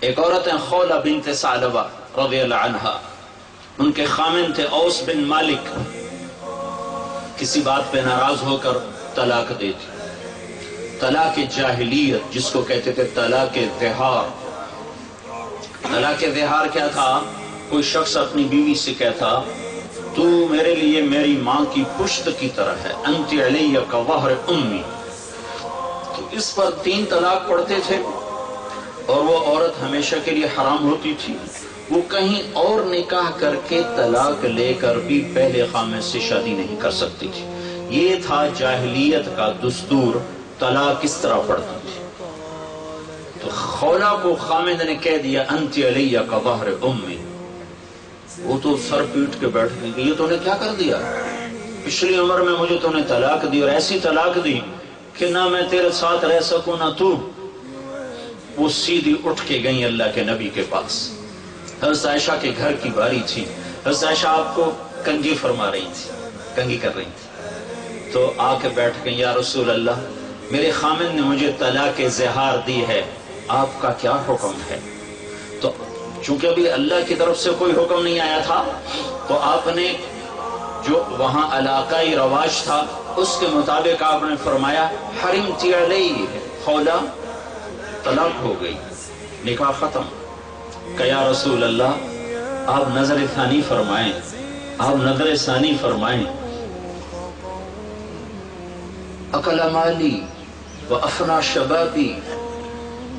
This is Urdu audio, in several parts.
ایک عورت ہیں خولہ بنت ثعلبہ رضی اللہ عنہا، ان کے خامن تھے اوس بن مالک، کسی بات پہ ناراض ہو کر طلاق دے دی۔ طلاق جاہلیت جس کو کہتے تھے طلاق ظہار۔ طلاق ظہار کیا تھا؟ کوئی شخص اپنی بیوی سے کہتا تو میرے لیے میری ماں کی پشت کی طرح ہے، انت علی کا ظہر امی، تو اس پر 3 طلاق پڑھتے تھے اور وہ عورت ہمیشہ کے لیے حرام ہوتی تھی۔ وہ کہیں اور نکاح کر کے طلاق لے کر بھی پہلے خامد سے شادی نہیں کر سکتی تھی۔ یہ تھا جاہلیت کا دستور، طلاق کس طرح پڑتی تھی۔ تو خولہ کو خامد نے کہہ دیا انت علی کا ظہر امی، وہ تو سر پیٹ کے بیٹھ گئی کہ یہ تو نے کیا کر دیا، پچھلی عمر میں مجھے تو نے طلاق دی اور ایسی طلاق دی کہ نہ میں تیرے ساتھ رہ سکوں نہ تو۔ وہ سیدھی اٹھ کے گئی اللہ کے نبی کے پاس۔ حضرت عائشہ کے گھر کی باری تھی، حضرت عائشہ آپ کو کنگھی فرما رہی تھی، کنگھی کر رہی تھی، تو آ کے بیٹھ گئی یا رسول اللہ میرے خامن نے مجھے طلاق زہار دی ہے، آپ کا کیا حکم ہے؟ تو چونکہ ابھی اللہ کی طرف سے کوئی حکم نہیں آیا تھا تو آپ نے جو وہاں علاقائی رواج تھا اس کے مطابق آپ نے فرمایا حرمتی علیہ، خولہ طلاق ہو گئی، نکاح ختم۔ کہ یا رسول اللہ آپ نظر ثانی فرمائیں، آپ نظر ثانی فرمائیں۔ اکل مالی وافنا شبابی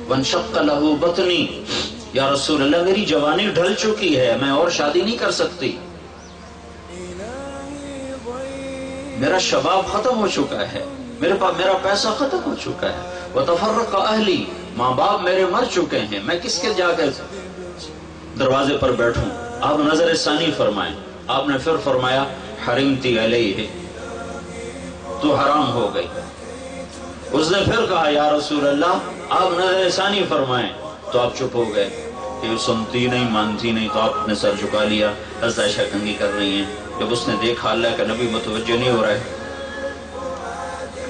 وانشق له بطنی، یا رسول اللہ میری جوانی ڈھل چکی ہے، میں اور شادی نہیں کر سکتی، میرا شباب ختم ہو چکا ہے، میرا پیسہ ختم ہو چکا ہے، وتفرق اہلی، ماں باپ میرے مر چکے ہیں، میں کس کے جا کے دروازے پر بیٹھوں؟ آپ نظر ثانی فرمائیں۔ آپ نے پھر فرمایا حرمتی علیہ، تو حرام ہو گئی۔ اس نے پھر کہا یا رسول اللہ آپ نظر ثانی فرمائیں، تو آپ چپ ہو گئے کہ سنتی نہیں مانتی نہیں، تو آپ نے سر جھکا لیا۔ حضرت عائشہ کنگھی کر رہی ہیں، جب اس نے دیکھا اللہ کا نبی متوجہ نہیں ہو رہا ہے،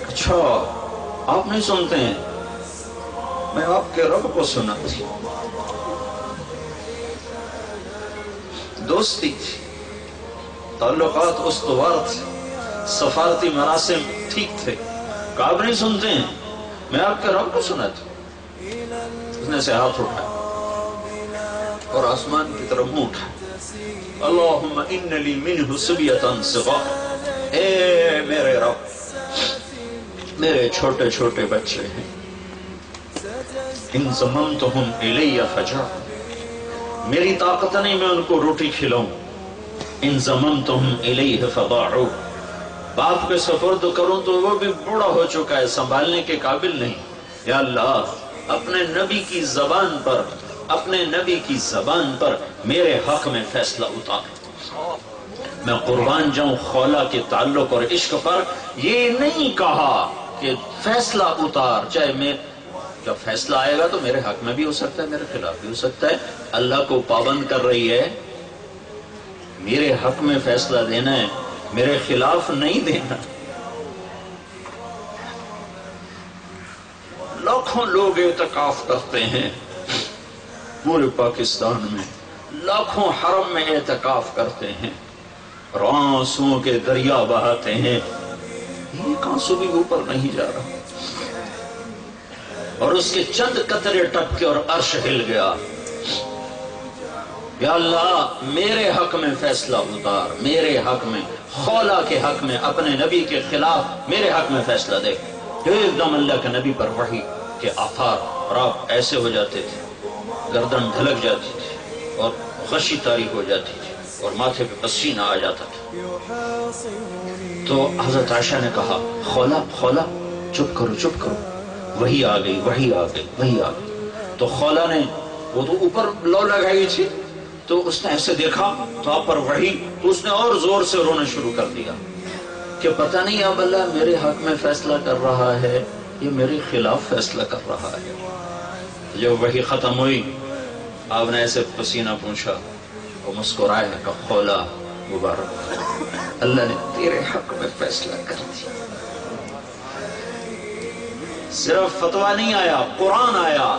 اچھا آپ نہیں سنتے ہیں، میں آپ کے رب کو سناتی۔ دوستی تھی، تعلقات استوار تھے، سفارتی مراسم ٹھیک تھے، کہ آپ نہیں سنتے ہیں، میں آپ کے رب کو سناتی۔ اس نے سے ہاتھ اٹھایا اور آسمان کی طرف منہ اٹھایا، اللہم ان لی منہ صبیۃ صغار، اے میرے رب میرے چھوٹے چھوٹے بچے ہیں، ان ضممتہم الی فجا، میری طاقت نہیں میں ان کو روٹی کھلاؤں، ان ضممتہم الیہ فضاعوا، باپ کے سپرد کروں تو وہ بھی بوڑھا ہو چکا ہے، سنبھالنے کے قابل نہیں، یا اللہ اپنے نبی کی زبان پر، اپنے نبی کی زبان پر میرے حق میں فیصلہ اتار۔ میں قربان جاؤں خولہ کے تعلق اور عشق پر، یہ نہیں کہا کہ فیصلہ اتار، چاہے میں جب فیصلہ آئے گا تو میرے حق میں بھی ہو سکتا ہے، میرے خلاف بھی ہو سکتا ہے، اللہ کو پابند کر رہی ہے میرے حق میں فیصلہ دینا ہے، میرے خلاف نہیں دینا۔ لاکھوں لوگ اعتکاف کرتے ہیں پورے پاکستان میں، لاکھوں حرم میں اعتکاف کرتے ہیں اور آنسوؤں کے دریا بہاتے ہیں، ایک آنسو بھی اوپر نہیں جا رہا، اور اس کے چند قطرے ٹپکے اور عرش ہل گیا۔ یا اللہ میرے حق میں فیصلہ اتار، میرے حق میں، خولہ کے حق میں، اپنے نبی کے خلاف میرے حق میں فیصلہ دے۔ ایک دم اللہ کے نبی پر وحی کے آثار، اور آپ ایسے ہو جاتے تھے، گردن ڈھلک جاتی تھی اور غشی طاری ہو جاتی تھی اور ماتھے پہ پسینہ آ جاتا تھا۔ تو حضرت عائشہ نے کہا خولہ خولہ چپ کرو چپ کرو، وہی آ گئی وہی آ گئی وہی آ گئی۔ تو خولہ نے، وہ تو اوپر لو لگائی تھی، تو اس نے ایسے دیکھا تو آپ پر وحی، تو اس نے اور زور سے رونا شروع کر دیا کہ پتہ نہیں اب اللہ میرے حق میں فیصلہ کر رہا ہے یہ میرے خلاف فیصلہ کر رہا ہے۔ جب وحی ختم ہوئی آپ نے ایسے پسینہ پوچھا اور مسکرائے کہ خولہ مبارک، اللہ نے تیرے حق میں فیصلہ کر دیا۔ صرف فتویٰ نہیں آیا، قرآن آیا۔